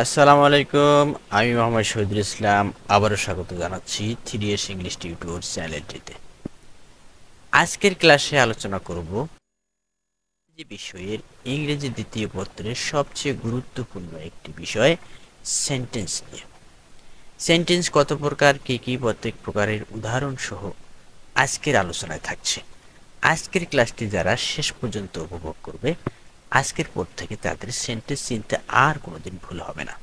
আসসালামু আলাইকুম। আমি মোহাম্মদ শহীদুল ইসলাম আবারও স্বাগত জানাচ্ছি 3S ইংলিশ টিউটোর চ্যানেলটিতে। আজকের ক্লাসে আলোচনা করব যে বিষয়ের ইংরেজি দ্বিতীয় পত্রের সবচেয়ে গুরুত্বপূর্ণ একটি বিষয় সেন্টেন্স নিয়ে। সেন্টেন্স কত প্রকার, কি প্রত্যেক প্রকারের উদাহরণ সহ আজকের আলোচনায় থাকছে। আজকের ক্লাসটি যারা শেষ পর্যন্ত উপভোগ করবে, আজকের পর থেকে তাদের সেন্টেন্স চিনতে আর কোনোদিন ভুল হবে না।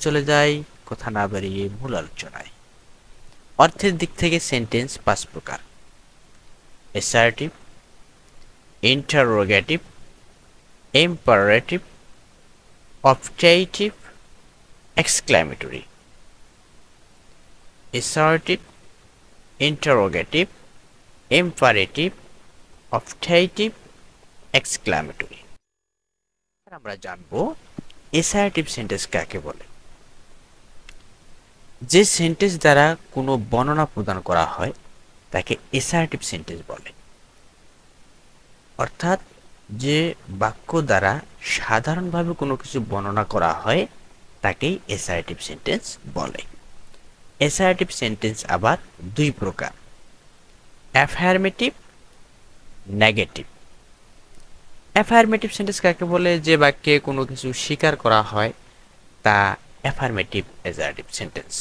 চলে যাই কথা না বাড়িয়ে মূল আলোচনায়। অর্থের দিক থেকে সেন্টেন্স 5 প্রকার: assertive, interrogative, imperative, objective, exclamatory. Assertive, interrogative, imperative, objective, exclamatory. আমরা জানবো অ্যাসার্টিভ সেন্টেন্স কাকে বলে। যে সেন্টেন্স দ্বারা কোনো বর্ণনা প্রদান করা হয় তাকে অ্যাসার্টিভ সেন্টেন্স বলে। অর্থাৎ যে বাক্য দ্বারা সাধারণভাবে কোনো কিছু বর্ণনা করা হয় তাকেই অ্যাসার্টিভ সেন্টেন্স বলে। অ্যাসার্টিভ সেন্টেন্স আবার 2 প্রকার: অ্যাফার্মেটিভ, নেগেটিভ। অ্যাফার্মেটিভ সেন্টেন্স কাকে বলে? যে বাক্যে কোনো কিছু স্বীকার করা হয় তা অ্যাফার্মেটিভ অ্যাসার্টিভ সেন্টেন্স।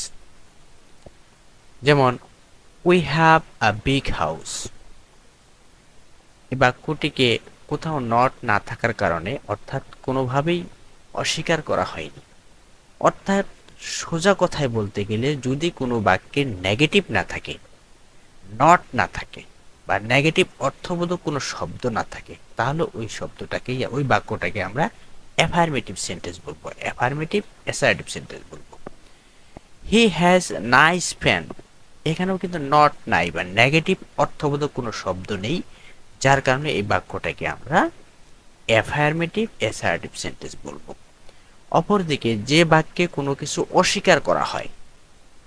যেমন we have a big house. এই বাক্যটিকে কোথাও নট না থাকার কারণে, অর্থাৎ কোনোভাবেই অস্বীকার করা হয়নি। অর্থাৎ সোজা কথায় বলতে গেলে, যদি কোনো বাক্যের নেগেটিভ না থাকে, নট না থাকে বা নেগেটিভ অর্থবোধক কোনো শব্দ না থাকে, তাহলে ওই বাক্যটাকে আমরা অ্যাফার্মেটিভ সেন্টেন্স বলবো, অ্যাফার্মেটিভ অ্যাসার্টিভ সেন্টেন্স বলবো। He has nice pen. এখানেও কিন্তু নট নাই বা নেগেটিভ অর্থবোধক কোনো শব্দ নেই, যার কারণে এই বাক্যটাকে আমরা অ্যাফার্মেটিভ অ্যাসার্টিভ সেন্টেন্স বলবো। অপরদিকে যে বাক্যে কোনো কিছু অস্বীকার করা হয়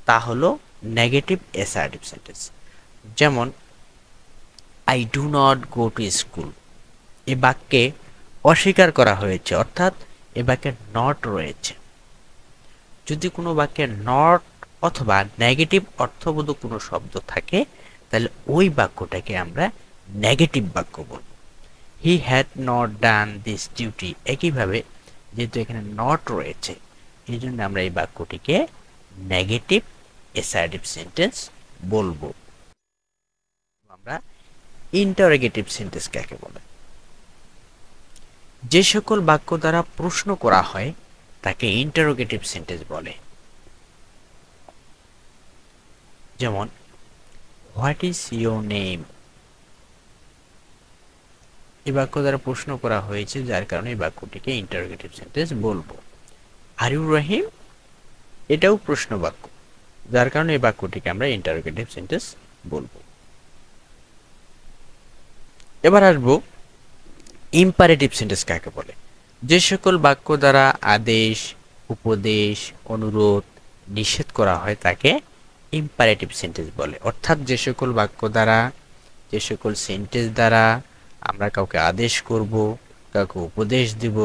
তা হলো নেগেটিভ অ্যাসার্টিভ সেন্টেন্স। যেমন I do not go to school. এই বাক্যে অস্বীকার করা হয়েছে, অর্থাৎ এ বাক্যে নট রয়েছে। যদি কোনো বাক্যে নট অথবা নেগেটিভ অর্থবোধক কোনো শব্দ থাকে, তাহলে ওই বাক্যটাকে আমরা নেগেটিভ বাক্য বলব। He had not done this duty. একইভাবে যেহেতু এখানে নট রয়েছে, এই জন্য আমরা এই বাক্যটিকে নেগেটিভ অ্যাসার্টিভ সেন্টেন্স বলবো। আমরা ইন্টারোগেটিভ সেন্টেন্স কাকে বলে? যে সকল বাক্য দ্বারা প্রশ্ন করা হয় তাকে ইন্টারোগেটিভ সেন্টেন্স বলে। যেমন হোয়াট ইজ ইয়োর নেম। এই বাক্য দ্বারা প্রশ্ন করা হয়েছে, যার কারণে এই বাক্যটিকে ইন্টারোগেটিভ সেন্টেন্স বলবো। আর ইউ রহিম, এটাও প্রশ্ন বাক্য, যার কারণে এই বাক্যটিকে আমরা ইন্টারোগেটিভ সেন্টেন্স বলবো। এবার আসবো ইম্পারেটিভ সেন্টেন্স কাকে বলে। যে সকল বাক্য দ্বারা আদেশ, উপদেশ, অনুরোধ, নিষেধ করা হয় তাকে ইম্পারেটিভ সেন্টেন্স বলে। অর্থাৎ যে সকল সেন্টেন্স দ্বারা আমরা কাউকে আদেশ করব, কাউকে উপদেশ দিব,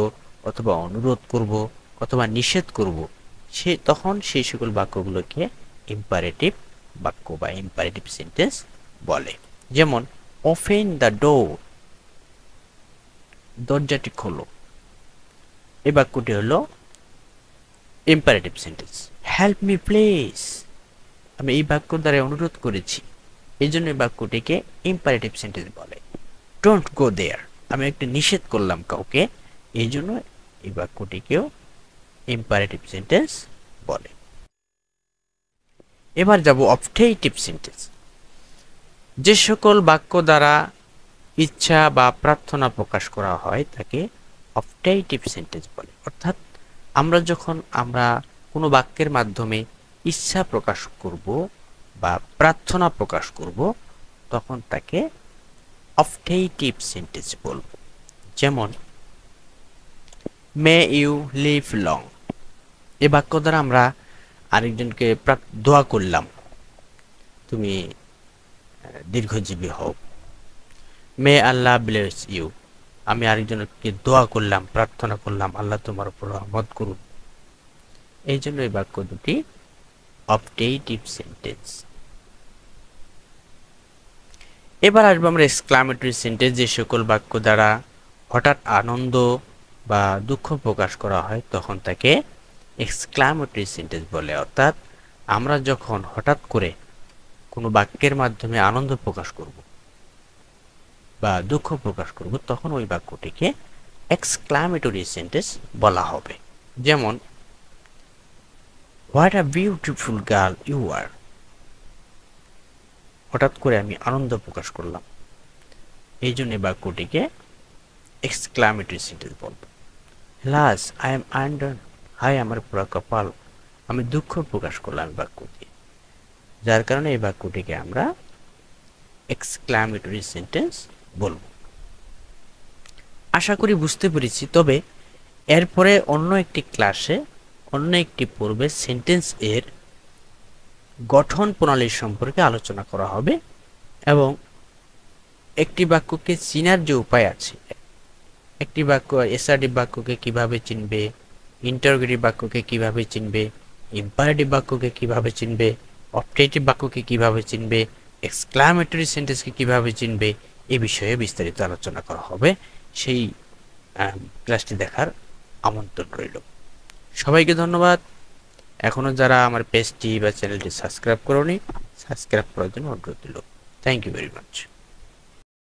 অথবা অনুরোধ করব, অথবা নিষেধ করব, তখন সেই সকল বাক্যগুলোকে ইম্পারেটিভ বাক্য বা ইম্পারেটিভ সেন্টেন্স বলে। যেমন ওপেন দ্য ডোর, দরজাটি খোলো। এই বাক্যটি হলো imperative sentence. Help me please, আমি এই বাক্য দ্বারা অনুরোধ করেছি, এই জন্য এই বাক্যটিকে ইম্পারেটিভ সেন্টেন্স বলে। ডোন্ট গো দেয়ার, আমি একটা নিষেধ করলাম কাউকে, এই জন্য এই বাক্যটিকেও ইম্পারেটিভ সেন্টেন্স বলে। এবার যাব অবজেক্টিভ সেন্টেন্স। যে সকল বাক্য দ্বারা ইচ্ছা বা প্রার্থনা প্রকাশ করা হয় তাকে অবজেক্টিভ সেন্টেন্স বলে। অর্থাৎ আমরা কোনো বাক্যের মাধ্যমে ইচ্ছা প্রকাশ করব বা প্রার্থনা প্রকাশ করব, তখন তাকে অবজেক্টিভ সেন্টেন্স বলব। যেমন মে ইউ লিভ লং। এই বাক্য দ্বারা আমরা আরেকজনকে দোয়া করলাম, তুমি দীর্ঘজীবী হও। মে আল্লাহ ব্লেস ইউ, আমি আরেকজনকে দোয়া করলাম, প্রার্থনা করলাম আল্লাহ তোমার উপর রহমত করুন। এই জন্য এই বাক্য দুটি অপটেটিভ সেন্টেন্স। এবার আসবো আমরা এক্সক্লামেটরি সেন্টেন্স, যে সকল বাক্য দ্বারা হঠাৎ আনন্দ বা দুঃখ প্রকাশ করা হয় তখন তাকে এক্সক্লামেটরি সেন্টেন্স বলে। অর্থাৎ আমরা যখন হঠাৎ করে কোনো বাক্যের মাধ্যমে আনন্দ প্রকাশ করব বা দুঃখ প্রকাশ করব তখন ওই বাক্যটিকে এক্সক্লামেটরি সেন্টেন্স বলা হবে। যেমন, what a beautiful girl you are. হঠাৎ করে আমি আনন্দ প্রকাশ করলাম, এই জন্য বাক্যটিকে এক্সক্লামেটরি সেন্টেন্স বলব। হেলাস আই এম আন্ডার, হায় আমার পুরা কপাল, আমি দুঃখ প্রকাশ করলাম বাক্য দিয়ে, যার কারণে এই বাক্যটিকে আমরা এক্সক্লামেটরি সেন্টেন্স বলব। আশা করি বুঝতে পেরেছি। তবে এরপরে অন্য একটি ক্লাসে, অন্য একটি পর্বে সেন্টেন্স এর গঠন প্রণালী সম্পর্কে আলোচনা করা হবে এবং একটি বাক্যকে চিনার যে উপায় আছে, একটি বাক্য এসআরটিভ বাক্যকে কিভাবে চিনবে, ইন্টারোগেটিভ বাক্যকে কিভাবে চিনবে, ইম্পারেটিভ বাক্যকে কিভাবে চিনবে, অপটেটিভ বাক্যকে কিভাবে চিনবে, এক্সক্লামেটরি সেন্টেন্সকে কিভাবে চিনবে, এ বিষয়ে বিস্তারিত আলোচনা করা হবে। সেই ক্লাসটি দেখার আমন্ত্রণ রইল। সবাইকে ধন্যবাদ। এখনো যারা আমার পেজটি বা চ্যানেলটি সাবস্ক্রাইব করোনি, সাবস্ক্রাইব করার জন্য অনুরোধ রইল। Thank you very much.